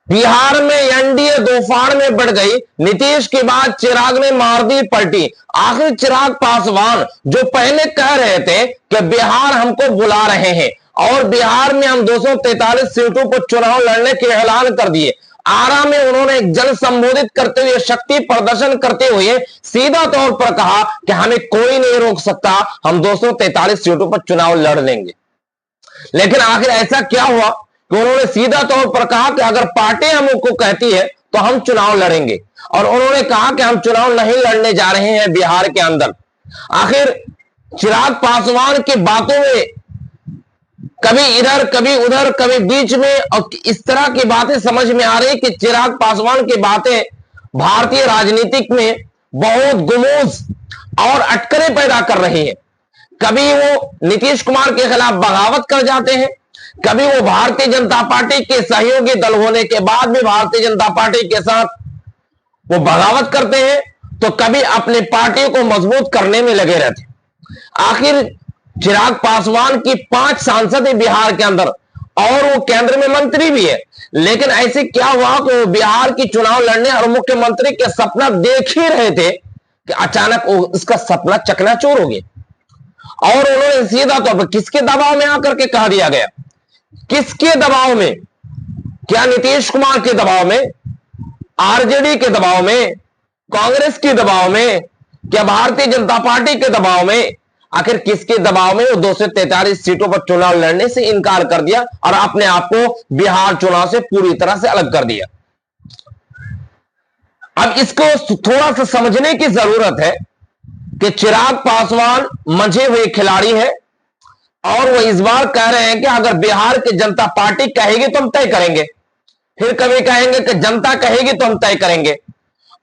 बिहार में एनडीए दोफाड़ में बढ़ गई। नीतीश के बाद चिराग ने मार दी पलटी। आखिर चिराग पासवान जो पहले कह रहे थे कि बिहार हमको बुला रहे हैं और बिहार में हम 243 सीटों पर चुनाव लड़ने के ऐलान कर दिए। आरा में उन्होंने जन संबोधित करते हुए, शक्ति प्रदर्शन करते हुए सीधा तौर पर कहा कि हमें कोई नहीं रोक सकता, हम 243 सीटों पर चुनाव लड़ लेंगे। लेकिन आखिर ऐसा क्या हुआ कि उन्होंने सीधा तौर पर कहा कि अगर पार्टी हमको कहती है तो हम चुनाव लड़ेंगे, और उन्होंने कहा कि हम चुनाव नहीं लड़ने जा रहे हैं बिहार के अंदर। आखिर चिराग पासवान की बातों में कभी इधर कभी उधर कभी बीच में और इस तरह की बातें समझ में आ रही कि चिराग पासवान की बातें भारतीय राजनीतिक में बहुत गुमूज और अटकलें पैदा कर रही है। कभी वो नीतीश कुमार के खिलाफ बगावत कर जाते हैं, कभी वो भारतीय जनता पार्टी के सहयोगी दल होने के बाद भी भारतीय जनता पार्टी के साथ वो बगावत करते हैं, तो कभी अपनी पार्टी को मजबूत करने में लगे रहते हैं। आखिर चिराग पासवान की 5 सांसद है बिहार के अंदर और वो केंद्र में मंत्री भी है, लेकिन ऐसे क्या हुआ कि वो बिहार की चुनाव लड़ने और मुख्यमंत्री के सपना देख ही रहे थे कि अचानक उसका सपना चकनाचूर हो गया। और उन्होंने सीधा तौर पर किसके दबाव में आकर के कह दिया गया, किसके दबाव में? क्या नीतीश कुमार के दबाव में, आरजेडी के दबाव में, कांग्रेस के दबाव में, क्या भारतीय जनता पार्टी के दबाव में? आखिर किसके दबाव में वो 243 सीटों पर चुनाव लड़ने से इनकार कर दिया और अपने आप को बिहार चुनाव से पूरी तरह से अलग कर दिया? अब इसको थोड़ा सा समझने की जरूरत है कि चिराग पासवान मंझे हुए खिलाड़ी है और वो इस बार कह रहे हैं कि अगर बिहार की जनता पार्टी कहेगी तो हम तय करेंगे, फिर कभी कहेंगे कि जनता कहेगी तो हम तय करेंगे,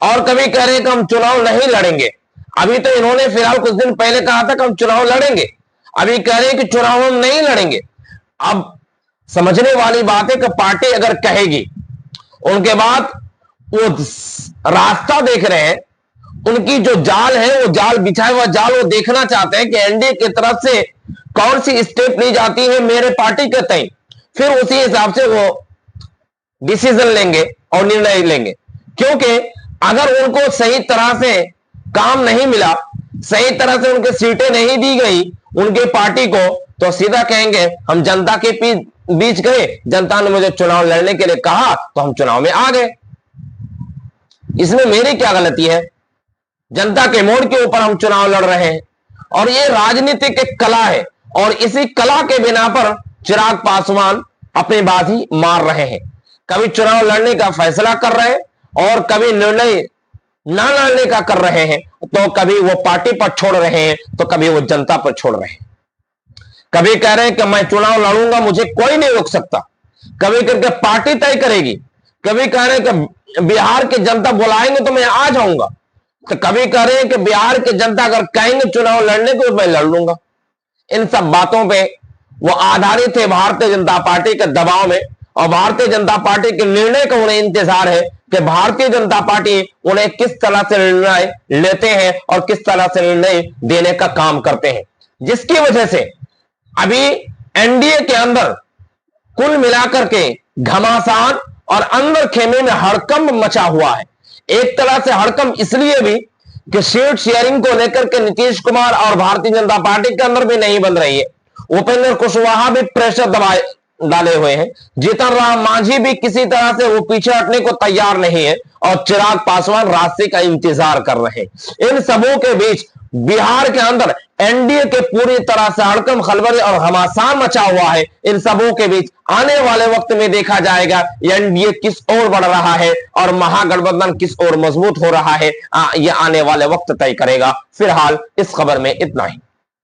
और कभी कह रहे हैं कि हम चुनाव नहीं लड़ेंगे। अभी तो इन्होंने फिलहाल कुछ दिन पहले कहा था कि हम चुनाव लड़ेंगे, अभी कह रहे हैं कि चुनाव हम नहीं लड़ेंगे। अब समझने वाली बात है कि पार्टी अगर कहेगी, उनके बाद वो रास्ता देख रहे हैं, उनकी जो जाल है वो जाल बिछाया हुआ जाल वो देखना चाहते हैं कि एनडीए की तरफ से कौन सी स्टेप ली जाती है मेरे पार्टी के तय, फिर उसी हिसाब से वो डिसीजन लेंगे और निर्णय लेंगे। क्योंकि अगर उनको सही तरह से काम नहीं मिला, सही तरह से उनके सीटें नहीं दी गई उनके पार्टी को, तो सीधा कहेंगे हम जनता के बीच गए, जनता ने मुझे चुनाव लड़ने के लिए कहा तो हम चुनाव में आ गए, इसमें मेरी क्या गलती है? जनता के मोड़ के ऊपर हम चुनाव लड़ रहे हैं और ये राजनीतिक एक कला है, और इसी कला के बिना पर चिराग पासवान अपनी बाजी मार रहे हैं। कभी चुनाव लड़ने का फैसला कर रहे हैं और कभी निर्णय ना लड़ने का कर रहे हैं, तो कभी वो पार्टी पर छोड़ रहे हैं तो कभी वो जनता पर छोड़ रहे हैं। कभी कह रहे हैं कि मैं चुनाव लड़ूंगा, मुझे कोई नहीं रोक सकता, कभी करके पार्टी तय करेगी, कभी कह रहे हैं कि बिहार की जनता बुलाएंगे तो मैं आ जाऊंगा, तो कभी कह रहे हैं कि बिहार की जनता अगर कहेंगे चुनाव लड़ने को तो मैं लड़ लूंगा। इन सब बातों पे वो आधारित है भारतीय जनता पार्टी के दबाव में, और भारतीय जनता पार्टी के निर्णय का उन्हें इंतजार है कि भारतीय जनता पार्टी उन्हें किस तरह से निर्णय लेते हैं और किस तरह से निर्णय देने का काम करते हैं, जिसकी वजह से अभी एनडीए के अंदर कुल मिलाकर के घमासान और अंदर खेमे में हड़कंप मचा हुआ है। एक तरह से हड़कंप इसलिए भी कि सीट शेयरिंग को लेकर के नीतीश कुमार और भारतीय जनता पार्टी के अंदर भी नहीं बन रही है। उपेंद्र कुशवाहा भी प्रेशर दबाए डाले हुए हैं, जीतन राम मांझी भी किसी तरह से वो पीछे हटने को तैयार नहीं है, और चिराग पासवान रास्ते का इंतजार कर रहे हैं। इन सबों के बीच बिहार के अंदर एनडीए के पूरी तरह से हड़कंप खलबली और घमासान मचा हुआ है। इन सबों के बीच आने वाले वक्त में देखा जाएगा एनडीए किस ओर बढ़ रहा है और महागठबंधन किस ओर मजबूत हो रहा है, यह आने वाले वक्त तय करेगा। फिलहाल इस खबर में इतना ही।